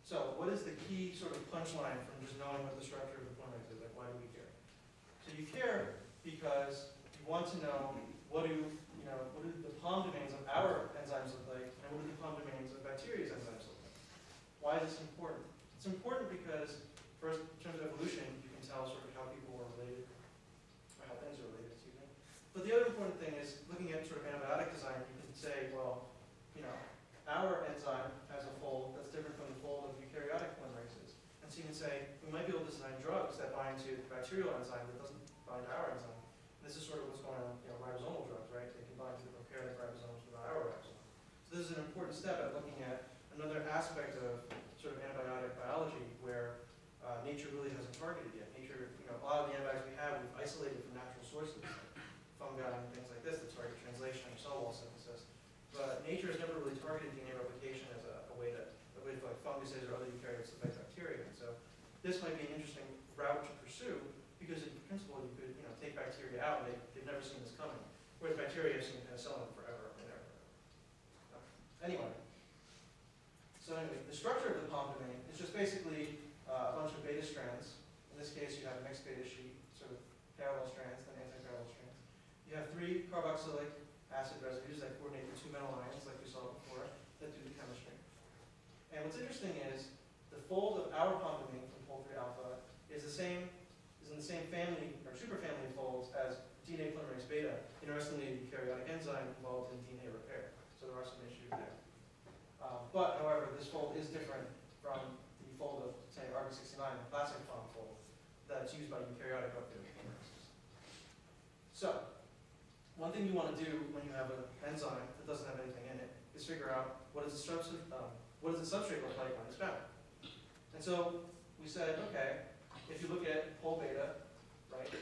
So what is the key sort of punchline from just knowing what the structure of the polymerase is? Like, why do we care? So you care because you want to know what do the palm domains of our enzymes look like, and what do the palm domains of bacteria's enzymes look like? Why is this important? It's important because, first, in terms of evolution, you can tell sort of how people are related, or how things are related, excuse me. But the other important thing is, looking at sort of antibiotic design, you can say, well, our enzyme has a fold that's different from the fold of eukaryotic polymerases. And so you can say, we might be able to design drugs that bind to the bacterial enzyme that doesn't bind to our enzyme. And this is sort of what's going on, ribosomal drugs, right? They can bind to the prokaryotic ribosomes without our ribosome. So this is an important step at looking at another aspect of sort of antibiotic biology where nature really hasn't targeted yet. Nature, a lot of the antibiotics we have, we've isolated from natural sources, like fungi and things like this that target translation or cell wall synthesis. But nature has never really targeted DNA replication as a way for like funguses or other eukaryotes to fight bacteria. And so this might be an interesting route to pursue because in principle you could take bacteria out and they've never seen this coming. Whereas bacteria have seen penicillin forever and ever. Anyway. So anyway, the structure of the palm domain is just basically a bunch of beta strands. In this case you have a mixed beta sheet, sort of parallel strands and anti-parallel strands. You have 3 carboxylic acid residues that coordinate the 2 metal ions, like we saw before, that do the chemistry. And what's interesting is the fold of our palm domain from pole 3 alpha is in the same family or superfamily of folds as DNA polymerase beta, interestingly, a eukaryotic enzyme involved in DNA repair. So there are some issues there. But however, this fold is different from the fold of, say, RB69, the classic palm fold that's used by eukaryotic polymerases. So one thing you want to do when you have an enzyme that doesn't have anything in it is figure out what does the substrate look like when it's bound. And so we said, okay, if you look at pole beta, right,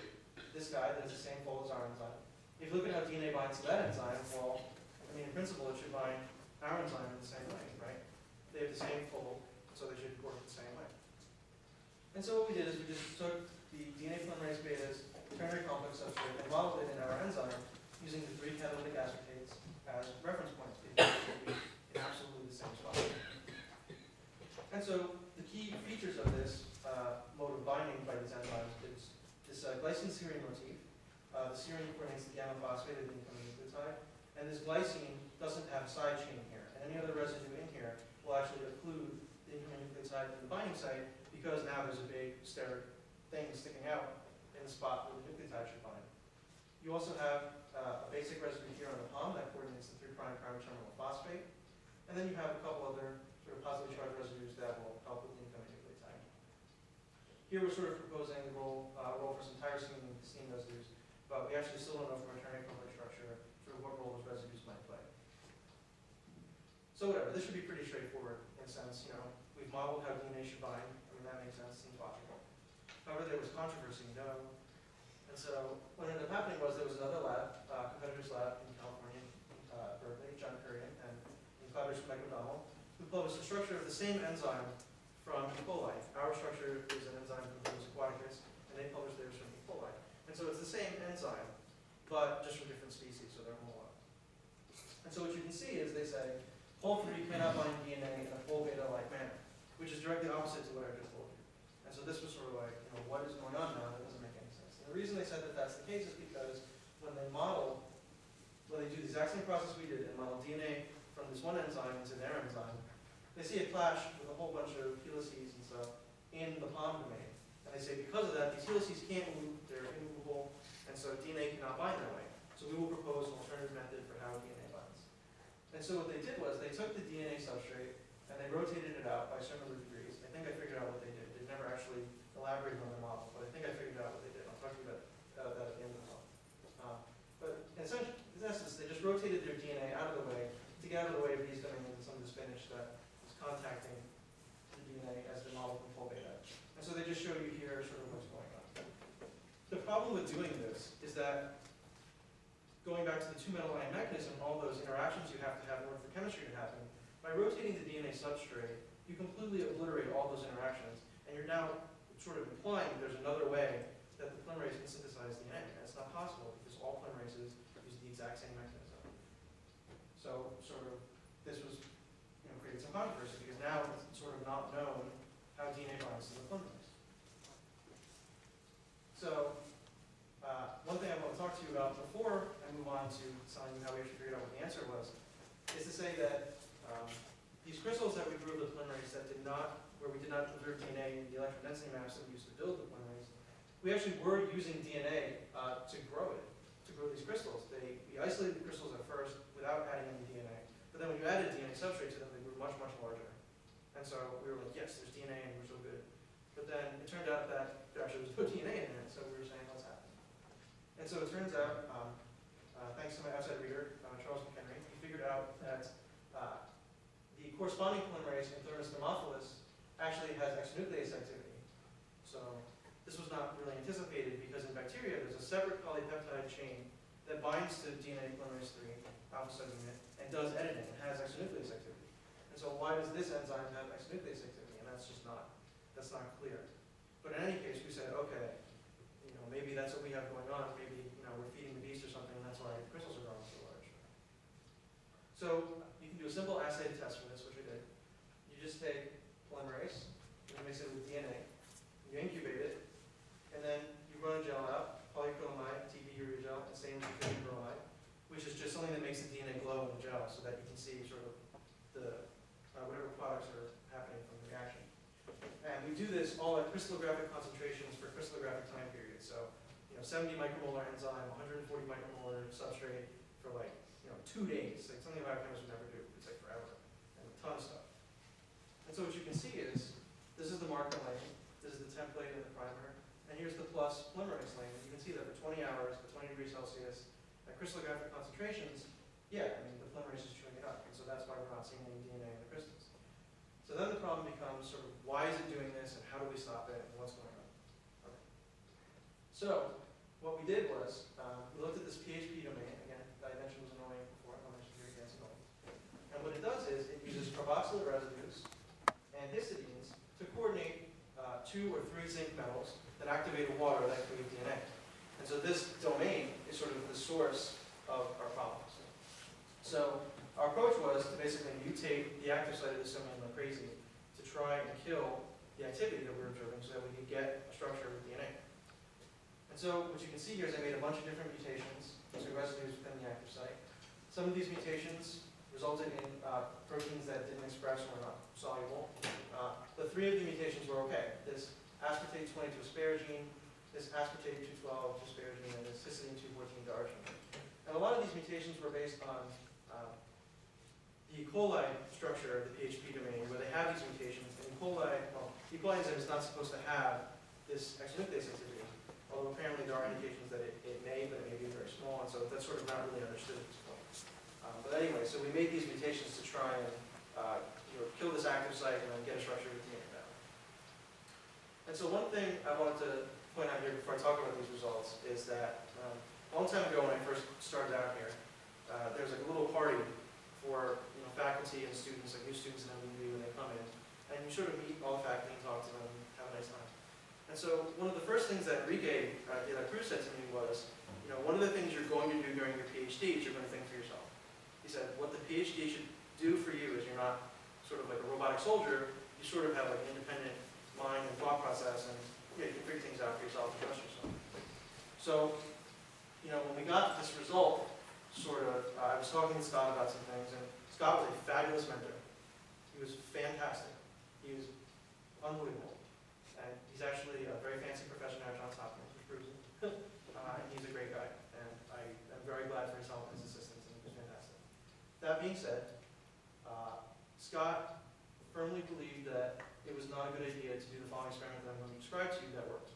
this guy that is the same fold as our enzyme, if you look at how DNA binds to that enzyme, well, I mean, in principle, it should bind our enzyme in the same way, right? They have the same fold, so they should work the same way. And so what we did is we just took the DNA polymerase beta's ternary complex substrate and modeled it in our enzyme using the 3 catalytic aspartates as reference points because they should be in absolutely the same spot. And so the key features of this mode of binding by these enzymes is this glycine serine motif. The serine coordinates the gamma phosphate of the incoming nucleotide, and this glycine doesn't have a side chain here. And any other residue in here will actually occlude the incoming nucleotide from the binding site because now there's a big steric thing sticking out in the spot where the nucleotide should bind. You also have a basic residue here on the palm that coordinates the 3' terminal phosphate. And then you have a couple other sort of positively charged residues that will help with the incoming nucleotide. Here we're sort of proposing the role for some tyrosine and cysteine residues, but we actually still don't know from our ternary complex structure sort of what role those residues might play. So whatever, this should be pretty straightforward in a sense. We've modeled how DNA should bind. I mean, that makes sense, seems logical. However, there was controversy, And so what ended up happening was there was another lab, competitor's lab in California, Berkeley, John Currian, and in collaboration with Mike O'Donnell, who published the structure of the same enzyme from E. coli. Our structure is an enzyme from Thesis aquaticus, and they published theirs from E. coli. And so it's the same enzyme, but just from different species, so they're homolyl. And so what you can see is they say, pole 3 cannot bind DNA in a pole beta-like manner, which is directly opposite to what I just told you. And so this was sort of like, what is going on now? That doesn't make any sense. And the reason they said that that's the case is because when they do the exact same process we did and model DNA from this one enzyme into their enzyme, they see a clash with a whole bunch of helices and stuff in the palm domain. And they say because of that, these helices can't move, they're immovable, and so DNA cannot bind that way. So we will propose an alternative method for how DNA binds. And so what they did was they took the DNA substrate and they rotated it out by similar degrees. I think I figured out what they did. They've never actually elaborated on the model, but I think I figured out what they did. I'll talk to you about that at the end of the talk. But in essence, they just rotated their DNA out of the way to get out of the way of these domains and some of the spinach that is contacting the DNA as the model from pole beta. And so they just show you here sort of what's going on. The problem with doing this is that going back to the 2 metal ion mechanism, all those interactions you have to have in order for chemistry to happen, by rotating the DNA substrate, you completely obliterate all those interactions, and you're now sort of implying there's another way that the polymerase can synthesize DNA. And it's not possible because all polymerases use the exact same mechanism. So sort of this was created some controversy because now it's sort of not known to telling you how we actually figured out what the answer was, is to say that these crystals that we grew of the polymerase that did not, where we did not observe DNA in the electrodensity maps that we used to build the polymerase, we actually were using DNA to grow it, to grow these crystals. We isolated the crystals at first without adding any DNA, but then when you added DNA substrate to them, they grew much, much larger. And so we were like, yes, there's DNA and we're so good. But then it turned out that there actually was no DNA in there, so we were saying, what's happening? And so it turns out, thanks to my outside reader, Charles McHenry, he figured out that the corresponding polymerase in Thermus thermophilus actually has exonuclease activity. So this was not really anticipated because in bacteria there's a separate polypeptide chain that binds to DNA polymerase 3, alpha subunit, and does editing and has exonuclease activity. And so why does this enzyme have exonuclease activity? And that's just not clear. But in any case, we said, okay, maybe that's what we have going on. Maybe we're feeding the beast or something, and that's why the crystals are growing so large. So you can do a simple assay test for this, which we did. You just take polymerase, you mix it with DNA, you incubate it, and then you run a gel out, polyacrylamide, TB urea gel, and same with bromide, which is just something that makes the DNA glow in the gel so that you can see sort of the whatever products are happening from the reaction. And we do this all at crystallographic concentrations for crystallographic time periods. So, 70 micromolar enzyme, 140 micromolar substrate for 2 days. Like something biochemists would never do. It's like forever. And a ton of stuff. And so what you can see is, this is the marker lane, this is the template and the primer, and here's the plus polymerase lane. And you can see that for 20 hours, at 20 degrees Celsius, at crystallographic concentrations, yeah, the polymerase is chewing it up. And so that's why we're not seeing any DNA in the crystals. So then the problem becomes sort of, why is it doing this, and how do we stop it, and what's going on? Okay. So what we did was, we looked at this PHP domain, again, that I mentioned was annoying before, I'll mention here again, it's annoying. And what it does is, it uses carboxylate residues and histidines to coordinate 2 or 3 zinc metals that activate a water that create DNA. And so this domain is sort of the source of our problems. So our approach was to basically mutate the active site of this domain like crazy to try and kill the activity that we were observing so that we could get a structure with DNA. And so what you can see here is I made a bunch of different mutations, so residues within the active site. Some of these mutations resulted in proteins that didn't express or were not soluble. But 3 of the mutations were okay. This aspartate 22 asparagine, this aspartate 212 to asparagine, and this histidine 214 to arginine. And a lot of these mutations were based on the E. coli structure of the PHP domain, where they have these mutations. And E. coli enzyme is not supposed to have this exonuclease activity, although apparently there are indications that it may, but it may be very small, and so that's sort of not really understood at this point. But anyway, so we made these mutations to try and kill this active site and then get a structure with DNA down. And so one thing I wanted to point out here before I talk about these results is that a long time ago when I first started out here, there was like a little party for faculty and students, like new students in MB&B when they come in, and you sort of meet all the faculty and talk to them and have a nice time. And so one of the first things that Enrique de la Cruz said to me was, one of the things you're going to do during your PhD is you're going to think for yourself. He said, what the PhD should do for you is you're not sort of like a robotic soldier, you sort of have like an independent mind and thought process, and you can figure things out for yourself and trust yourself. So, when we got this result, I was talking to Scott about some things, and Scott was a fabulous mentor. He was fantastic. He was unbelievable. And he's actually a very fancy professor now at Johns Hopkins, which proves it. And he's a great guy, and I am very glad for his help and his assistance, and he was fantastic. That being said, Scott firmly believed that it was not a good idea to do the following experiment that I'm going to describe to you that worked.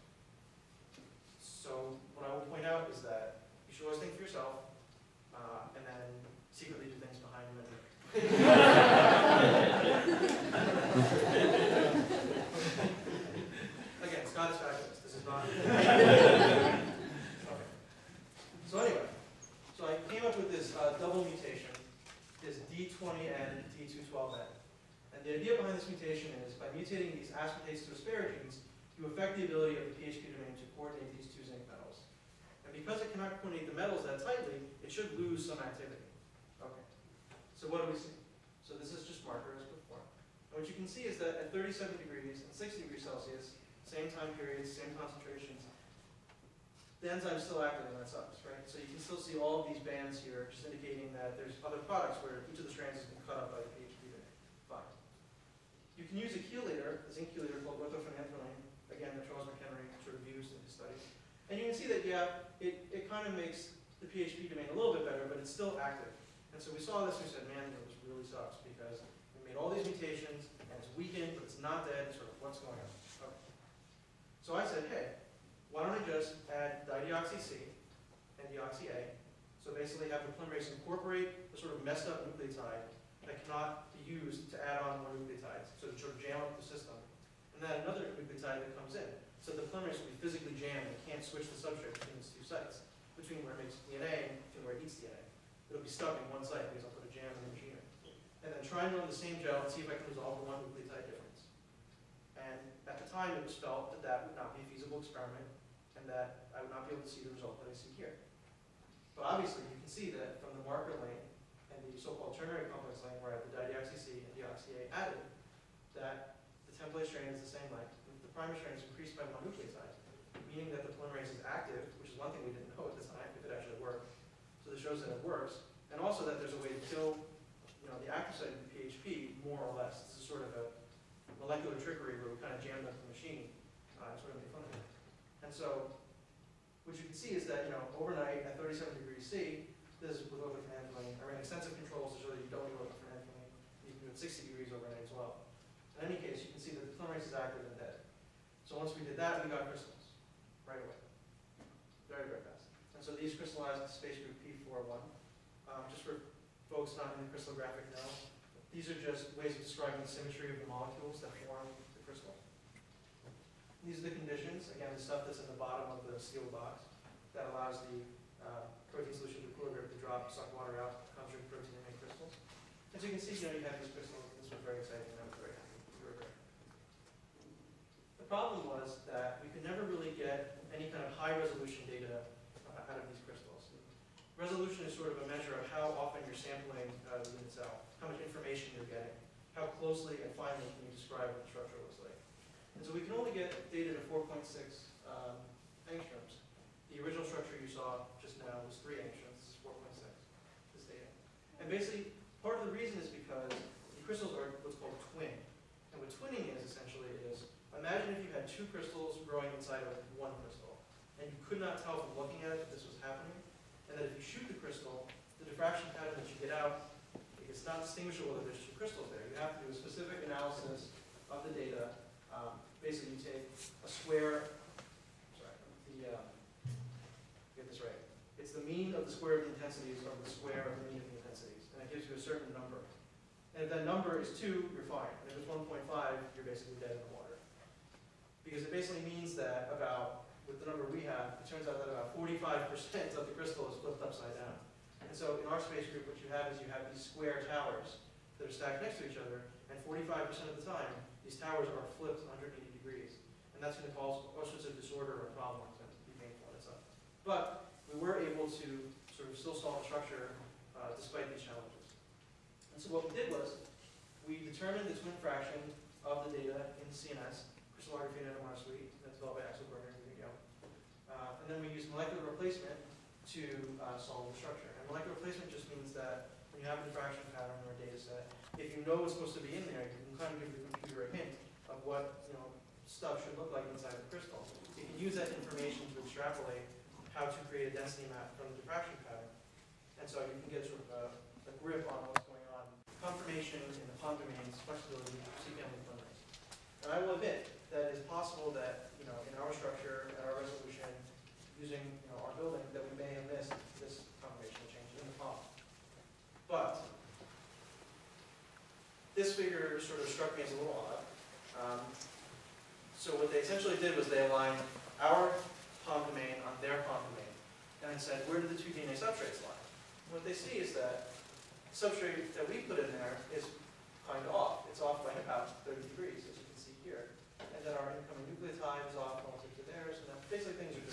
So what I will point out is that you should always think for yourself, and then secretly do things behind your mentor. Again, Scott is fabulous. This is not. Okay. So anyway, I came up with this double mutation, this D20N, D212N. And the idea behind this mutation is by mutating these aspartates to asparagines, you affect the ability of the PHP domain to coordinate these 2 zinc metals. And because it cannot coordinate the metals that tightly, it should lose some activity. Okay. So what do we see? So this is just marker as before. And what you can see is that at 37 degrees and 60 degrees Celsius, same time periods, same concentrations, the enzyme is still active and that sucks, right? So you can still see all of these bands here, just indicating that there's other products where each of the strands has been cut up by the PHP domain. Fine. You can use a chelator, a zinc chelator called orthophenanthroline, again, that Charles McHenry sort of used in his studies. And you can see that, yeah, it kind of makes the PHP domain a little bit better, but it's still active. And so we saw this and we said, man, this really sucks because we made all these mutations and it's weakened, but it's not dead, sort of what's going on? Okay. So I said, hey, why don't I just add dideoxy-C and deoxy-A, so basically have the polymerase incorporate the sort of messed up nucleotide that cannot be used to add on more nucleotides, so to sort of jam up the system, and then another nucleotide that comes in. So the polymerase will be physically jammed and can't switch the substrate between these two sites, between where it makes DNA and between where it eats DNA. It'll be stuck in one site because I'll put a jam in the machinery. And then try and run the same gel and see if I can resolve the one nucleotide difference. And at the time, it was felt that that would not be a feasible experiment, and that I would not be able to see the result that I see here. But obviously, you can see that from the marker lane and the so-called ternary complex lane, where I have the dideoxy-C and deoxy-A added, that the template strain is the same length. The primary strain is increased by one nucleotide, meaning that the polymerase is active, which is one thing we didn't know at the time, if it actually worked. So this shows that it works, and also that there's a way to kill, the active site of the PHP more or less. This is sort of a molecular trickery where we kind of jammed up the machine and sort of made fun of it. And so, what you can see is that, overnight at 37 degrees C, this is with orthophenanthroline. I ran extensive controls to show that you don't need orthophenanthroline. You can do it 60 degrees overnight as well. In any case, you can see that the polymerase is active and dead. So once we did that, we got crystals right away. Very, very fast. And so these crystallized to space group P41. Just for folks not in the crystallographic know, these are just ways of describing the symmetry of the molecules that form the crystal. These are the conditions, again, the stuff that's in the bottom of the sealed box that allows the protein solution to equilibrate to drop, suck water out, conjugate protein and make crystals. And so you can see, you have these crystals. This was very exciting, and I was very happy. We were very happy. The problem was that we could never really get any kind of high resolution data out of these crystals. Resolution is sort of a measure of how often you're sampling the unit cell, how much information you're getting, how closely and finely can you describe what the structure looks like. And so we can only get data to 4.6 angstroms. The original structure you saw just now was 3 angstroms. This is 4.6, this data. And basically, part of the reason is because the crystals are what's called twin. And what twinning is, essentially, is imagine if you had 2 crystals growing inside of one crystal, and you could not tell from looking at it that this was happening, and that if you shoot the crystal, the diffraction pattern that you get out, it's not distinguishable whether there's 2 crystals there. You have to do a specific analysis of the data. Basically, you take a square, get this right. It's the mean of the square of the intensities over the square of the mean of the intensities, and it gives you a certain number. And if that number is 2, you're fine. And if it's 1.5, you're basically dead in the water. Because it basically means that with the number we have, it turns out that about 45% of the crystal is flipped upside down. And so in our space group, what you have is you have these square towers that are stacked next to each other, and 45% of the time, these towers are flipped 180 degrees. And that's going to cause all sorts of disorder or problems and be painful and stuff. But we were able to sort of still solve the structure despite these challenges. And so what we did was, we determined the twin fraction of the data in CNS, crystallography and NMR suite, that's developed by Axel Berger and Yale. And then we used molecular replacement to solve the structure. And molecular replacement just means that when you have a diffraction pattern or a data set, if you know what's supposed to be in there, you can kind of give the computer a hint of what stuff should look like inside the crystal. You can use that information to extrapolate how to create a density map from the diffraction pattern. And so you can get sort of a grip on what's going on. Confirmation in the POM domains, flexibility, C-family polymerase. And I will admit that it is possible that in our structure, at our resolution, using our building, that we may have missed this confirmational change in the POM. But this figure sort of struck me as a little odd. So what they essentially did was they aligned our POM domain on their POM domain, and then said, where do the 2 DNA substrates lie? What they see is that the substrate that we put in there is kind of off. It's off by about 30 degrees, as you can see here. And then our incoming nucleotide is off relative to theirs, and then basically things are